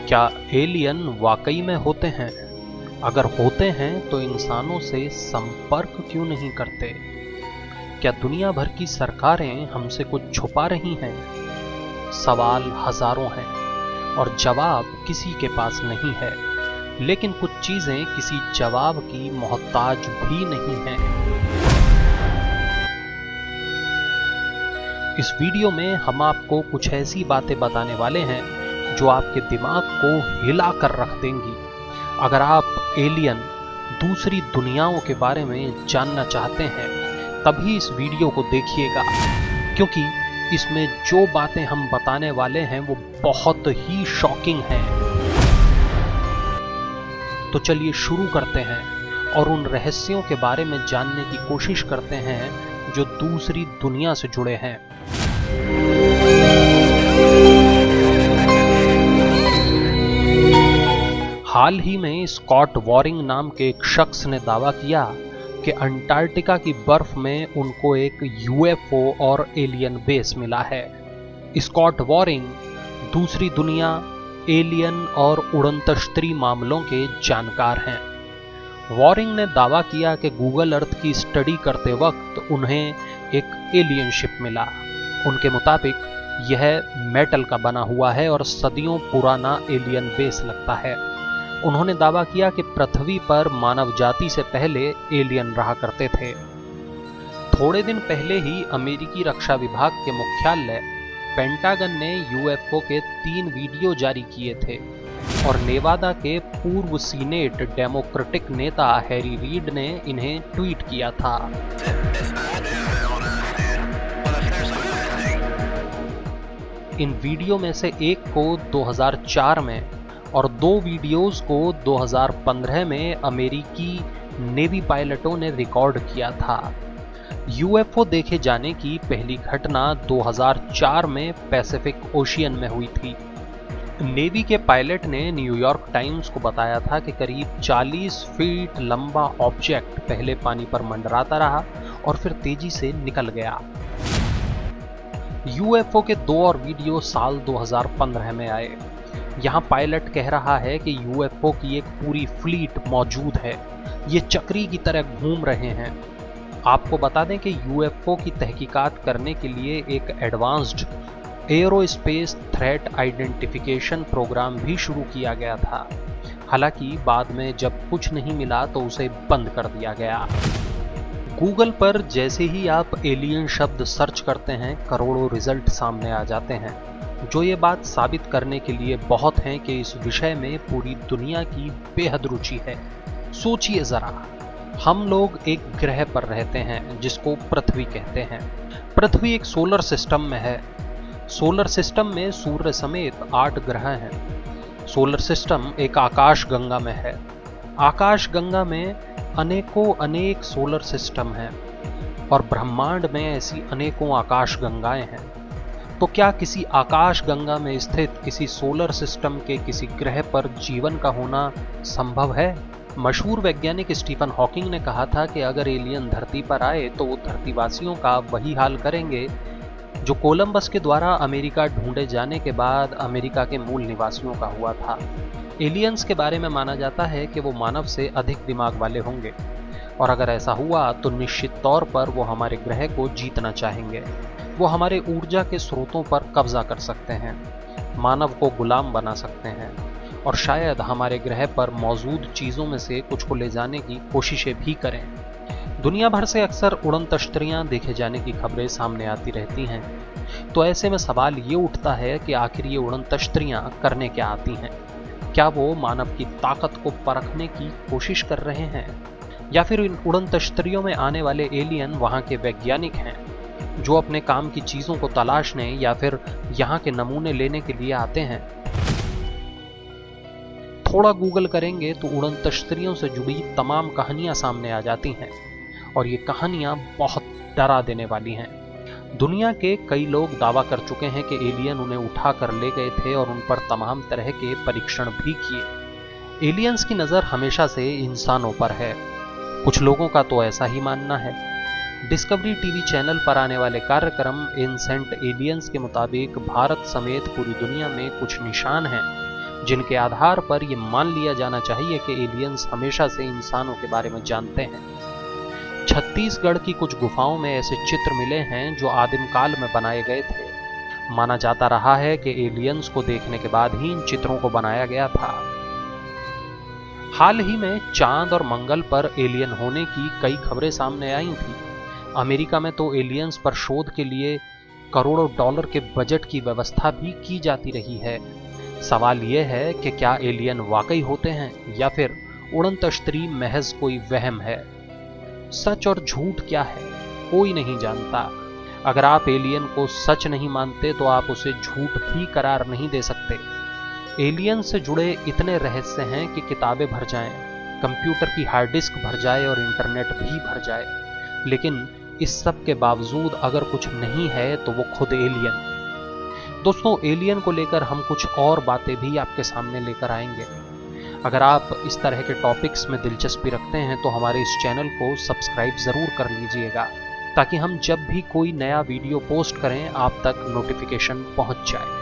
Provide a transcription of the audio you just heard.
क्या एलियन वाकई में होते हैं? अगर होते हैं तो इंसानों से संपर्क क्यों नहीं करते? क्या दुनिया भर की सरकारें हमसे कुछ छुपा रही हैं? सवाल हजारों हैं और जवाब किसी के पास नहीं है, लेकिन कुछ चीजें किसी जवाब की मोहताज भी नहीं हैं। इस वीडियो में हम आपको कुछ ऐसी बातें बताने वाले हैं जो आपके दिमाग को हिला कर रख देंगी। अगर आप एलियन, दूसरी दुनियाओं के बारे में जानना चाहते हैं तभी इस वीडियो को देखिएगा, क्योंकि इसमें जो बातें हम बताने वाले हैं वो बहुत ही शॉकिंग हैं। तो चलिए शुरू करते हैं और उन रहस्यों के बारे में जानने की कोशिश करते हैं जो दूसरी दुनिया से जुड़े हैं। हाल ही में स्कॉट वॉरिंग नाम के एक शख्स ने दावा किया कि अंटार्कटिका की बर्फ में उनको एक यूएफओ और एलियन बेस मिला है। स्कॉट वॉरिंग दूसरी दुनिया, एलियन और उड़नतश्तरी मामलों के जानकार हैं। वॉरिंग ने दावा किया कि गूगल अर्थ की स्टडी करते वक्त उन्हें एक एलियन शिप मिला। उनके मुताबिक यह मेटल का बना हुआ है और सदियों पुराना एलियन बेस लगता है। उन्होंने दावा किया कि पृथ्वी पर मानव जाति से पहले एलियन रहा करते थे। थोड़े दिन पहले ही अमेरिकी रक्षा विभाग के मुख्यालय पेंटागन ने यूएफओ के 3 वीडियो जारी किए थे और नेवादा के पूर्व सीनेट डेमोक्रेटिक नेता हैरी रीड ने इन्हें ट्वीट किया था। इन वीडियो में से एक को 2004 में और 2 वीडियोस को 2015 में अमेरिकी नेवी पायलटों ने रिकॉर्ड किया था। यूएफओ देखे जाने की पहली घटना 2004 में पैसिफिक ओशियन में हुई थी। नेवी के पायलट ने न्यूयॉर्क टाइम्स को बताया था कि करीब 40 फीट लंबा ऑब्जेक्ट पहले पानी पर मंडराता रहा और फिर तेजी से निकल गया। यूएफओ के 2 और वीडियो साल 2015 में आए। यहां पायलट कह रहा है कि यूएफओ की एक पूरी फ्लीट मौजूद है, ये चक्री की तरह घूम रहे हैं। आपको बता दें कि यूएफओ की तहकीकात करने के लिए एक advanced aerospace threat identification programme भी शुरू किया गया था। हालांकि बाद में जब कुछ नहीं मिला तो उसे बंद कर दिया गया। गूगल पर जैसे ही आप एलियन शब्द सर्च करते हैं, करोड़ों रिजल्ट सामने आ जाते हैं, जो ये बात साबित करने के लिए बहुत हैं कि इस विषय में पूरी दुनिया की बेहद रुचि है। सोचिए जरा, हम लोग एक ग्रह पर रहते हैं जिसको पृथ्वी कहते हैं। पृथ्वी एक सोलर सिस्टम में है। सोलर सिस्टम में सूर्य समेत 8 ग्रह हैं। सोलर सिस्टम एक आकाश गंगा में है। आकाश गंगा में अनेक सोलर सिस्टम हैं और ब्रह्मांड में ऐसी अनेकों आकाश गंगाएं हैं। तो क्या किसी आकाश गंगा में स्थित किसी सोलर सिस्टम के किसी ग्रह पर जीवन का होना संभव है? मशहूर वैज्ञानिक स्टीफन हॉकिंग ने कहा था कि अगर एलियन धरती पर आए तो वो धरतीवासियों का वही हाल करेंगे जो कोलंबस के द्वारा अमेरिका ढूंढे जाने के बाद अमेरिका के मूल निवासियों का हुआ था। एलियंस के बारे में माना जाता है कि वो मानव से अधिक दिमाग वाले होंगे और अगर ऐसा हुआ तो निश्चित तौर पर वो हमारे ग्रह को जीतना चाहेंगे। वो हमारे ऊर्जा के स्रोतों पर कब्जा कर सकते हैं, मानव को गुलाम बना सकते हैं और शायद हमारे ग्रह पर मौजूद चीजों में से कुछ को ले जाने की कोशिशें भी करें। दुनिया भर से अक्सर उड़नतश्तरियां देखे जाने की खबरें सामने आती रहती हैं। तो ऐसे में सवाल ये उठता है कि आखिर ये उड़नतश्तरियां करने क्या आती हैं? क्या वो मानव की ताकत को परखने की कोशिश कर रहे हैं, या फिर इन उड़नतश्तरियों में आने वाले एलियन वहां के वैज्ञानिक हैं जो अपने काम की चीजों को तलाशने या फिर यहां के नमूने लेने के लिए आते हैं? थोड़ा गूगल करेंगे तो उड़नतश्तरियों से जुड़ी तमाम कहानियां सामने आ जाती हैं और ये कहानियां बहुत डरा देने वाली हैं। दुनिया के कई लोग दावा कर चुके हैं कि एलियन उन्हें उठा कर ले गए थे और उन पर तमाम तरह के परीक्षण भी किए। एलियंस की नज़र हमेशा से इंसानों पर है। कुछ लोगों का तो ऐसा ही मानना है। डिस्कवरी टीवी चैनल पर आने वाले कार्यक्रम एंसेंट एलियंस के मुताबिक भारत समेत पूरी दुनिया में कुछ निशान हैं जिनके आधार पर यह मान लिया जाना चाहिए कि एलियंस हमेशा से इंसानों के बारे में जानते हैं। छत्तीसगढ़ की कुछ गुफाओं में ऐसे चित्र मिले हैं जो आदिम काल में बनाए गए थे। माना जाता रहा है कि एलियंस को देखने के बाद ही इन चित्रों को बनाया गया था। हाल ही में चांद और मंगल पर एलियन होने की कई खबरें सामने आई थी। अमेरिका में तो एलियंस पर शोध के लिए करोड़ों डॉलर के बजट की व्यवस्था भी की जाती रही है। सवाल यह है कि क्या एलियन वाकई होते हैं या फिर उड़न तश्तरी महज कोई वहम है। सच और झूठ क्या है, कोई नहीं जानता। अगर आप एलियन को सच नहीं मानते तो आप उसे झूठ भी करार नहीं दे सकते। एलियन से जुड़े इतने रहस्य हैं कि किताबें भर जाएं, कंप्यूटर की हार्ड डिस्क भर जाए और इंटरनेट भी भर जाए, लेकिन इस सब के बावजूद अगर कुछ नहीं है तो वो खुद एलियन। दोस्तों, एलियन को लेकर हम कुछ और बातें भी आपके सामने लेकर आएंगे। अगर आप इस तरह के टॉपिक्स में दिलचस्पी रखते हैं तो हमारे इस चैनल को सब्सक्राइब ज़रूर कर लीजिएगा, ताकि हम जब भी कोई नया वीडियो पोस्ट करें आप तक नोटिफिकेशन पहुंच जाए।